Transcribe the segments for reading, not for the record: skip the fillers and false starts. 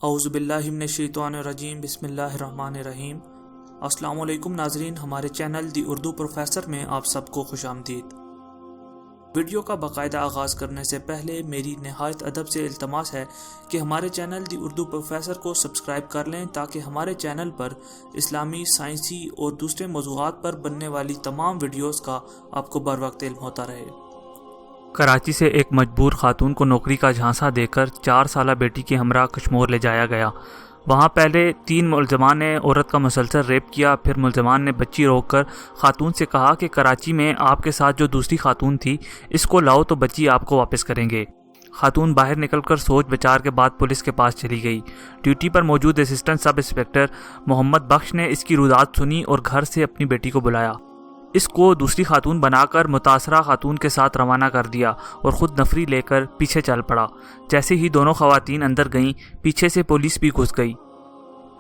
اعوذ باللہ من الشیطان الرجیم بسم اللہ الرحمن الرحیم۔ السلام علیکم ناظرین، ہمارے چینل دی اردو پروفیسر میں آپ سب کو خوش آمدید۔ ویڈیو کا باقاعدہ آغاز کرنے سے پہلے میری نہایت ادب سے التماس ہے کہ ہمارے چینل دی اردو پروفیسر کو سبسکرائب کر لیں تاکہ ہمارے چینل پر اسلامی، سائنسی اور دوسرے موضوعات پر بننے والی تمام ویڈیوز کا آپ کو بر وقت علم ہوتا رہے۔ کراچی سے ایک مجبور خاتون کو نوکری کا جھانسا دے کر 4 سالہ بیٹی کے ہمراہ کشمور لے جایا گیا۔ وہاں پہلے 3 ملزمان نے عورت کا مسلسل ریپ کیا، پھر ملزمان نے بچی روک کر خاتون سے کہا کہ کراچی میں آپ کے ساتھ جو دوسری خاتون تھی اس کو لاؤ تو بچی آپ کو واپس کریں گے۔ خاتون باہر نکل کر سوچ بچار کے بعد پولیس کے پاس چلی گئی۔ ڈیوٹی پر موجود اسسٹنٹ سب انسپکٹر محمد بخش نے اس کی رودات سنی اور گھر سے اپنی بیٹی کو بلایا۔ اس کو دوسری خاتون بنا کر متاثرہ خاتون کے ساتھ روانہ کر دیا اور خود نفری لے کر پیچھے چل پڑا۔ جیسے ہی دونوں خواتین اندر گئیں، پیچھے سے پولیس بھی گھس گئی۔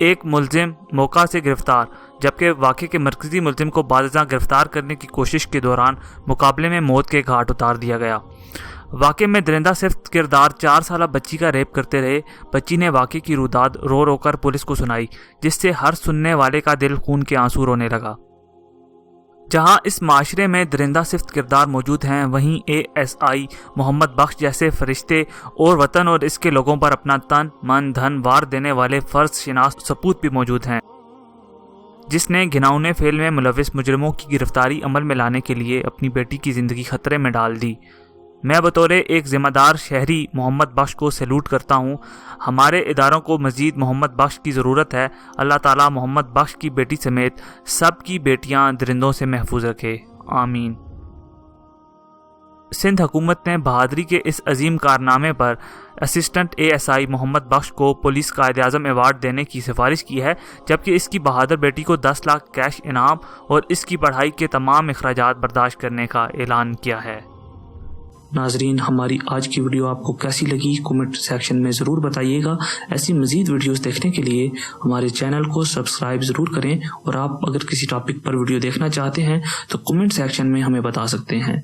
ایک ملزم موقع سے گرفتار، جبکہ واقعے کے مرکزی ملزم کو بعد ازاں گرفتار کرنے کی کوشش کے دوران مقابلے میں موت کے گھاٹ اتار دیا گیا۔ واقعے میں درندہ صفت کردار 4 سالہ بچی کا ریپ کرتے رہے۔ بچی نے واقعے کی روداد رو رو کر پولیس کو سنائی، جس سے ہر سننے والے کا دل خون کے آنسو رونے لگا۔ جہاں اس معاشرے میں درندہ صفت کردار موجود ہیں، وہیں ASI محمد بخش جیسے فرشتے اور وطن اور اس کے لوگوں پر اپنا تن من دھن وار دینے والے فرض شناس سپوت بھی موجود ہیں، جس نے گھناؤنے فعل میں ملوث مجرموں کی گرفتاری عمل میں لانے کے لیے اپنی بیٹی کی زندگی خطرے میں ڈال دی۔ میں بطور ایک ذمہ دار شہری محمد بخش کو سیلوٹ کرتا ہوں۔ ہمارے اداروں کو مزید محمد بخش کی ضرورت ہے۔ اللہ تعالیٰ محمد بخش کی بیٹی سمیت سب کی بیٹیاں درندوں سے محفوظ رکھے، آمین۔ سندھ حکومت نے بہادری کے اس عظیم کارنامے پر اسسٹنٹ ASI محمد بخش کو پولیس قائد اعظم ایوارڈ دینے کی سفارش کی ہے، جبکہ اس کی بہادر بیٹی کو 10 لاکھ کیش انعام اور اس کی پڑھائی کے تمام اخراجات برداشت کرنے کا اعلان کیا ہے۔ ناظرین، ہماری آج کی ویڈیو آپ کو کیسی لگی کومنٹ سیکشن میں ضرور بتائیے گا۔ ایسی مزید ویڈیوز دیکھنے کے لیے ہمارے چینل کو سبسکرائب ضرور کریں، اور آپ اگر کسی ٹاپک پر ویڈیو دیکھنا چاہتے ہیں تو کومنٹ سیکشن میں ہمیں بتا سکتے ہیں۔